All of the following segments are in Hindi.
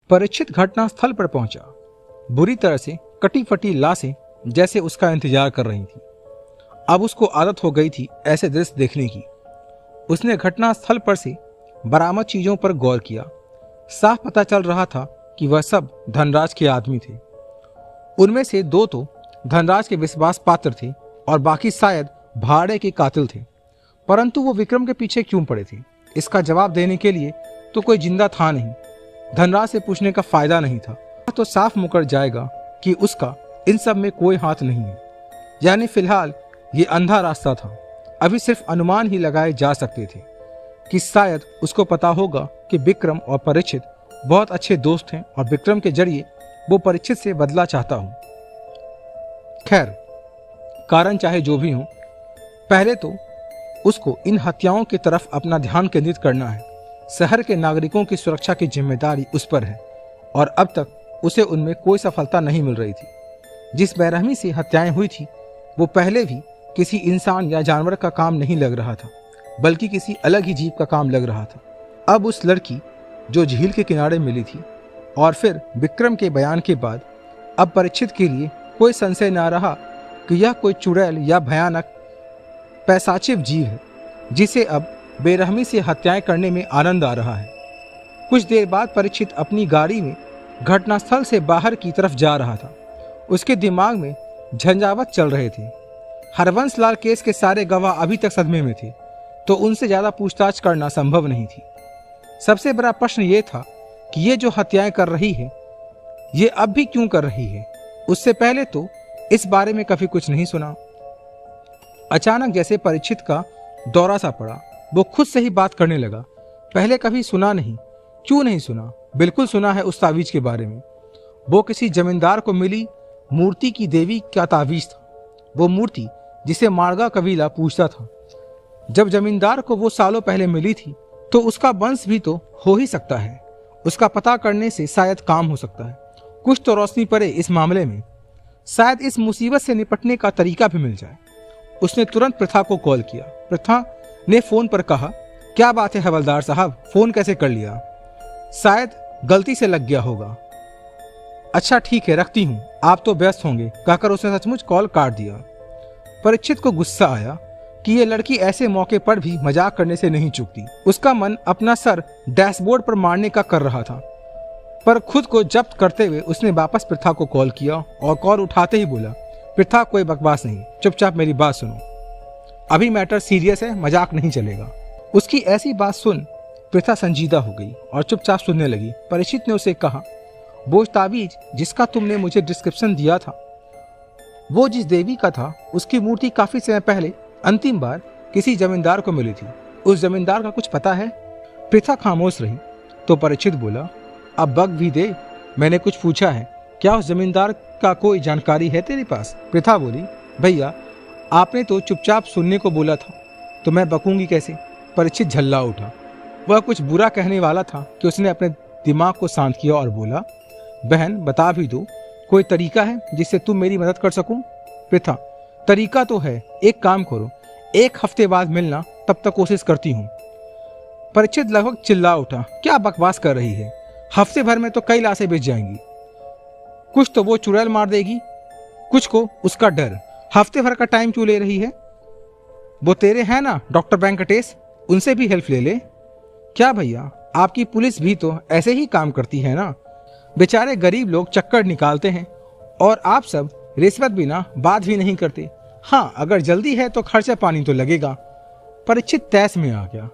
परीक्षित घटनास्थल पर पहुंचा। बुरी तरह से कटी फटी लाशें जैसे उसका इंतजार कर रही थी। अब उसको आदत हो गई थी ऐसे दृश्य देखने की। उसने घटनास्थल पर से बरामद चीजों पर गौर किया। साफ पता चल रहा था कि वह सब धनराज के आदमी थे। उनमें से 2 तो धनराज के विश्वास पात्र थे और बाकी शायद भाड़े के कातिल थे। परंतु वो विक्रम के पीछे क्यों पड़े थे, इसका जवाब देने के लिए तो कोई जिंदा था नहीं। धनराज से पूछने का फायदा नहीं था। तो साफ मुकर जाएगा कि उसका इन सब में कोई हाथ नहीं है। यानी फिलहाल ये अंधा रास्ता था। अभी सिर्फ अनुमान ही लगाए जा सकते थे कि शायद उसको पता होगा कि विक्रम और परीक्षित बहुत अच्छे दोस्त हैं और विक्रम के जरिए वो परीक्षित से बदला चाहता हूं। खैर, कारण चाहे जो भी हो, पहले तो उसको इन हत्याओं की तरफ अपना ध्यान केंद्रित करना है। शहर के नागरिकों की सुरक्षा की जिम्मेदारी उस पर है और अब तक उसे उनमें कोई सफलता नहीं मिल रही थी। जिस बेरहमी से हत्याएं हुई थी वो पहले भी किसी इंसान या जानवर का काम नहीं लग रहा था, बल्कि किसी अलग ही जीव का काम लग रहा था। अब उस लड़की जो झील के किनारे मिली थी और फिर विक्रम के बयान के बाद अब परीक्षित के लिए कोई संशय ना रहा कि यह कोई चुड़ैल या भयानक पैशाचिव जीव है जिसे अब बेरहमी से हत्याएं करने में आनंद आ रहा है। कुछ देर बाद परीक्षित अपनी गाड़ी में घटनास्थल से बाहर की तरफ जा रहा था। उसके दिमाग में झंझावत चल रहे थे। हरवंश लाल केस के सारे गवाह अभी तक सदमे में थे, तो उनसे ज्यादा पूछताछ करना संभव नहीं थी। सबसे बड़ा प्रश्न ये था कि ये जो हत्याएं कर रही है ये अब भी क्यों कर रही है। उससे पहले तो इस बारे में कभी कुछ नहीं सुना। अचानक जैसे परीक्षित का दौरा सा पड़ा, वो खुद से ही बात करने लगा। पहले कभी सुना नहीं। क्यों नहीं सुना? बिल्कुल सुना है उस तावीज के बारे में। वो किसी जमींदार को मिली मूर्ति की देवी का तावीज था। वो मूर्ति जिसे मारगा कबीला पूजता था। जब जमींदार को वो सालों पहले मिली थी तो उसका वंश भी तो हो ही सकता है। उसका पता करने से शायद काम हो सकता है। कुछ तो रोशनी पड़े इस मामले में। शायद इस मुसीबत से निपटने का तरीका भी मिल जाए। उसने तुरंत प्रथा को कॉल किया। प्रथा ने फोन पर कहा, क्या बात है हवलदार साहब, फोन कैसे कर लिया? शायद गलती से लग गया होगा। अच्छा ठीक है, रखती हूँ, आप तो व्यस्त होंगे, कहकर उसने सचमुच कॉल काट दिया। परीक्षित को गुस्सा आया कि ये लड़की ऐसे मौके पर भी मजाक करने से नहीं चूकती। उसका मन अपना सर डैशबोर्ड पर मारने का कर रहा था, पर खुद को जब्त करते हुए उसने वापस प्रथा को कॉल किया और कॉल उठाते ही बोला, प्रथा कोई बकवास नहीं, चुपचाप मेरी बात सुनो। अभी मैटर सीरियस है, मजाक नहीं चलेगा। उसकी ऐसी बात सुन प्रथा संजीदा हो गई और चुपचाप सुनने लगी। परीक्षित ने उसे कहा, वो तावीज जिसका तुमने मुझे डिस्क्रिप्शन दिया था वो जिस देवी का था, उसकी मूर्ति काफी समय पहले अंतिम बार किसी जमींदार को मिली थी। उस जमींदार का कुछ पता है? प्रथा खामोश रही तो परीक्षित बोला, अब बग भी दे, मैंने कुछ पूछा है, क्या उस जमींदार का कोई जानकारी है तेरे पास? प्रथा बोली, भैया आपने तो चुपचाप सुनने को बोला था, तो मैं बकूंगी कैसे? परीक्षित झल्ला उठा। वह कुछ बुरा कहने वाला था कि उसने अपने दिमाग को शांत किया और बोला, बहन बता भी दो, कोई तरीका है जिससे तुम मेरी मदद कर सकूं? प्रथा, तरीका तो है, एक काम करो, 1 हफ्ते बाद मिलना, तब तक कोशिश करती हूँ। परीक्षित लगभग चिल्ला उठा, क्या बकवास कर रही है? हफ्ते भर में तो कई लाशें बेच जाएंगी। कुछ तो वो चुड़ैल मार देगी, कुछ को उसका डर। हफ्ते भर का टाइम क्यों ले रही है? वो तेरे हैं ना डॉक्टर वेंकटेश, उनसे भी हेल्प ले ले। क्या भैया, आपकी पुलिस भी तो ऐसे ही काम करती है ना? बेचारे गरीब लोग चक्कर निकालते हैं और आप सब रिश्वत बिना बात भी नहीं करते। हाँ, अगर जल्दी है तो खर्चा पानी तो लगेगा। परीक्षित तैस में आ गया।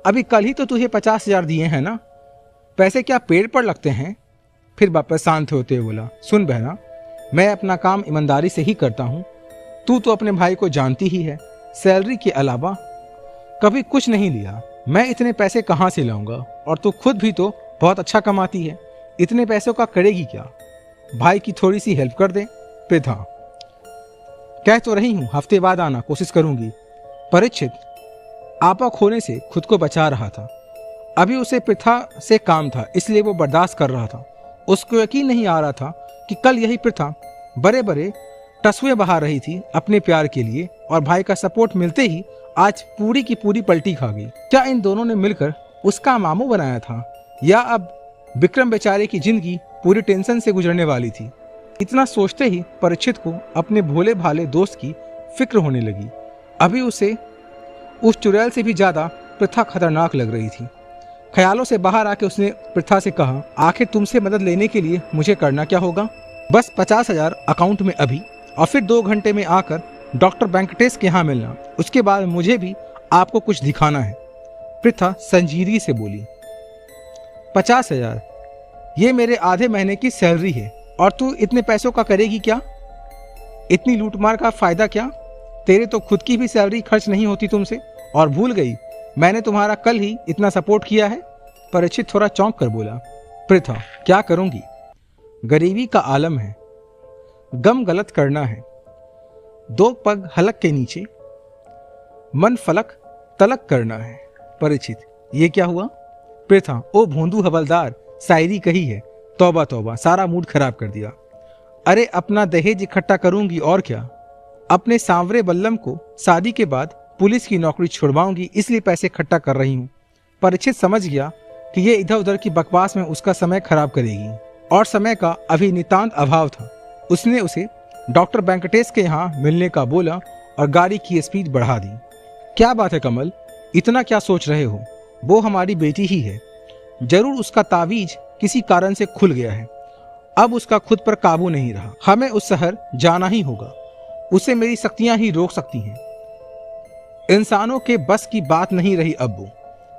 अभी कल ही तो तुझे 50,000 दिए हैं ना, पैसे क्या पेड़ पर लगते हैं? फिर वापस शांत होते हुए बोला, सुन बहना, मैं अपना काम ईमानदारी से ही करता हूँ। तू तो अपने भाई को जानती ही है, सैलरी के अलावा कभी कुछ नहीं लिया। मैं इतने पैसे कहाँ से लाऊंगा? और तू खुद भी तो बहुत अच्छा कमाती है, इतने पैसों का करेगी क्या? भाई की थोड़ी सी हेल्प कर दे। प्रथा, कह तो रही हूँ हफ्ते बाद आना, कोशिश करूंगी। परीक्षित आपा खोने से खुद को बचा रहा था। अभी उसे प्रथा से काम था, इसलिए वो बर्दाश्त कर रहा था। उसको यकीन नहीं आ रहा था कि कल यही प्रथा बड़े बड़े टसुए बहा रही थी अपने प्यार के लिए, और भाई का सपोर्ट मिलते ही आज पूरी की पूरी पलटी खा गई। क्या इन दोनों ने मिलकर उसका मामू बनाया था, या अब विक्रम बेचारे की जिंदगी पूरी टेंशन से गुजरने वाली थी। इतना सोचते ही परीक्षित को अपने भोले भाले दोस्त की फिक्र होने लगी। अभी उसे उस चुड़ैल से भी ज्यादा प्रथा खतरनाक लग रही थी। ख्यालों से बाहर आके उसने प्रथा से कहा, आखिर तुमसे मदद लेने के लिए मुझे करना क्या होगा? बस 50,000 अकाउंट में अभी, और फिर 2 घंटे में आकर डॉक्टर वेंकटेश के यहाँ मिलना। उसके बाद मुझे भी आपको कुछ दिखाना है। प्रथा संजीदगी से बोली, 50,000? ये मेरे आधे महीने की सैलरी है, और तू इतने पैसों का करेगी क्या? इतनी लूटमार का फायदा क्या? तेरे तो खुद की भी सैलरी खर्च नहीं होती तुमसे, और भूल गई मैंने तुम्हारा कल ही इतना सपोर्ट किया है। परीक्षित थोड़ा चौंक कर बोला, प्रथा क्या करूंगी? गरीबी का आलम है, गम गलत करना है। 2 पग हलक के नीचे, मन फलक तलक करना है। परीक्षित, ये क्या हुआ? प्रथा, ओ भोंदू हवलदार, शायरी कही है। तौबा तौबा, सारा मूड खराब कर दिया। अरे अपना दहेज इकट्ठा करूंगी और क्या। अपने सांवरे बल्लम को शादी के बाद पुलिस की नौकरी छुड़वाऊंगी, इसलिए पैसे इकट्ठा कर रही हूँ। परीक्षित समझ गया कि ये इधर उधर की बकवास में उसका समय खराब करेगी, और समय का अभी नितांत अभाव था। उसने उसे डॉक्टर वेंकटेश के यहाँ मिलने का बोला और गाड़ी की स्पीड बढ़ा दी। क्या बात है कमल, इतना क्या सोच रहे हो? वो हमारी बेटी ही है। जरूर उसका तावीज किसी कारण से खुल गया है। अब उसका खुद पर काबू नहीं रहा। हमें उस शहर जाना ही होगा। उसे मेरी शक्तियां ही रोक सकती हैं। इंसानों के बस की बात नहीं रही अब वो।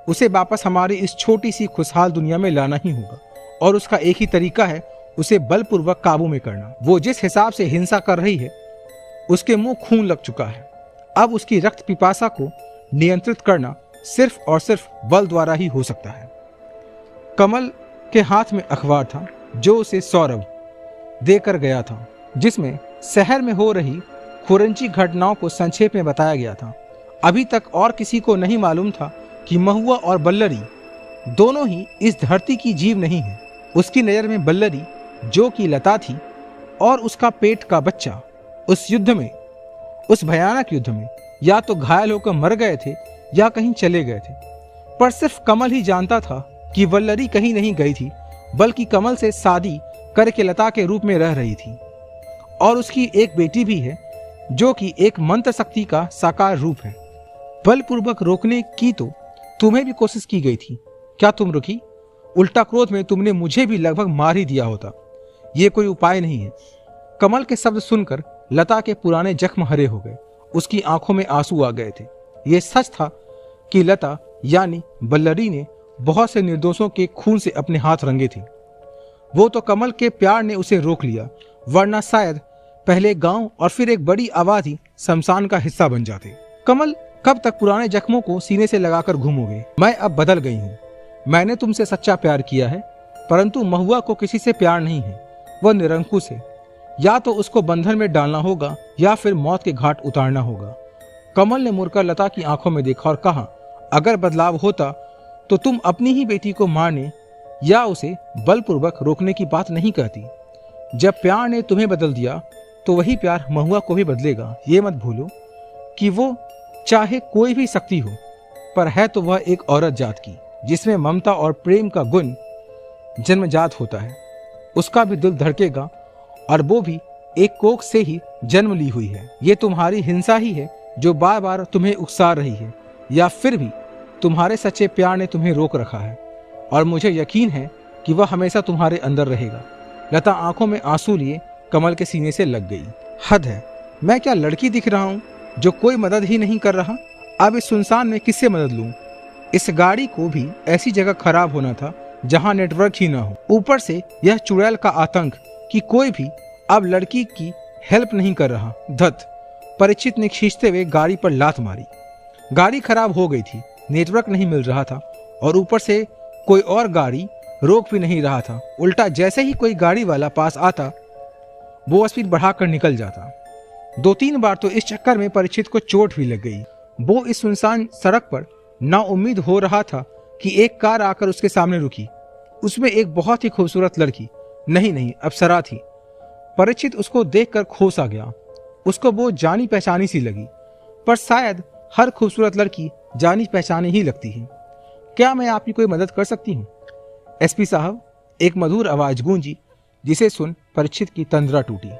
उसे वापस हमारी इस छोटी सी खुशहाल दुनिया में लाना ही होगा, और उसका एक ही तरीका है, उसे बलपूर्वक काबू में करना। वो जिस हिसाब से हिंसा कर रही है, उसके मुंह खून लग चुका है। अब उसकी रक्त पिपासा को नियंत्रित करना सिर्फ और सिर्फ बल द्वारा ही हो सकता है। कमल के हाथ में अखबार था जो उसे सौरभ देकर गया था, जिसमें शहर में हो रही खुरंची घटनाओं को संक्षेप में बताया गया था। अभी तक और किसी को नहीं मालूम था कि महुआ और बल्लरी दोनों ही इस धरती की जीव नहीं है। उसकी नज़र में बल्लरी, जो कि लता थी, और उसका पेट का बच्चा उस युद्ध में, उस भयानक युद्ध में या तो घायल होकर मर गए थे या कहीं चले गए थे। पर सिर्फ कमल ही जानता था कि वल्लरी कहीं नहीं गई थी, बल्कि कमल से शादी करके लता के रूप में रह रही थी। और उसकी एक बेटी भी है, जो कि एक मंत्र शक्ति का साकार रूप है। बलपूर्वक रोकने की तो तुम्हें भी कोशिश की गई थी, क्या तुम रुकी? उल्टा क्रोध में तुमने मुझे भी लगभग मार ही दिया होता। ये कोई उपाय नहीं है। कमल के शब्द सुनकर लता के पुराने जख्म हरे हो गए। उसकी आंखों में आंसू आ गए थे। ये सच था कि लता यानी बल्लरी ने बहुत से निर्दोषों के खून से अपने हाथ रंगे थे। वो तो कमल के प्यार ने उसे रोक लिया, वरना शायद पहले गांव और फिर एक बड़ी आबादी शमशान का हिस्सा बन जाते। कमल, कब तक पुराने जख्मों को सीने से लगाकर घूमोगे? मैं अब बदल गई हूँ। मैंने तुमसे सच्चा प्यार किया है, परंतु महुआ को किसी से प्यार नहीं है। वह निरंकुश है। या तो उसको बंधन में डालना होगा या फिर मौत के घाट उतारना होगा। कमल ने मुड़कर लता की आंखों में देखा और कहा, अगर बदलाव होता तो तुम अपनी ही बेटी को मारने या उसे बलपूर्वक रोकने की बात नहीं कहती। जब प्यार ने तुम्हें बदल दिया तो वही प्यार महुआ को भी बदलेगा। ये मत भूलो कि वो चाहे कोई भी शक्ति हो, पर है तो वह एक औरत जात की, जिसमें ममता और प्रेम का गुण जन्मजात होता है। उसका भी दिल धड़केगा, और वो भी एक कोख से ही जन्म ली हुई है। ये तुम्हारी हिंसा ही है जो बार बार तुम्हें उकसा रही है, या फिर भी तुम्हारे सच्चे प्यार ने तुम्हें रोक रखा है, और मुझे यकीन है कि वह हमेशा तुम्हारे अंदर रहेगा। लता आंखों में आंसू लिए कमल के सीने से लग गई। हद है, मैं क्या लड़की दिख रहा हूँ जो कोई मदद ही नहीं कर रहा? अब इस सुनसान में किससे मदद लूं? इस गाड़ी को भी ऐसी जगह खराब होना था जहां नेटवर्क ही ना हो। ऊपर से यह चुड़ैल का आतंक कि कोई भी अब लड़की की हेल्प नहीं कर रहा। धत! परीक्षित ने खींचते हुए गाड़ी पर लात मारी। गाड़ी खराब हो गई थी, नेटवर्क नहीं मिल रहा था, और ऊपर से कोई और गाड़ी रोक भी नहीं रहा था। उल्टा जैसे ही कोई गाड़ी वाला पास आता, वो स्पीड बढ़ाकर निकल जाता। 2-3 बार तो इस चक्कर में परीक्षित को चोट भी लग गई। वो इस सुनसान सड़क पर नाउम्मीद हो रहा था कि एक कार आकर उसके सामने रुकी। उसमें एक बहुत ही खूबसूरत लड़की, नहीं अप्सरा थी। परीक्षित उसको देखकर खोस आ गया। उसको वो जानी पहचानी सी लगी, पर शायद हर खूबसूरत लड़की जानी पहचानी ही लगती है। क्या मैं आपकी कोई मदद कर सकती हूँ? एसपी साहब, एक मधुर आवाज गूंजी जिसे सुन परीक्षित की तंद्रा टूटी।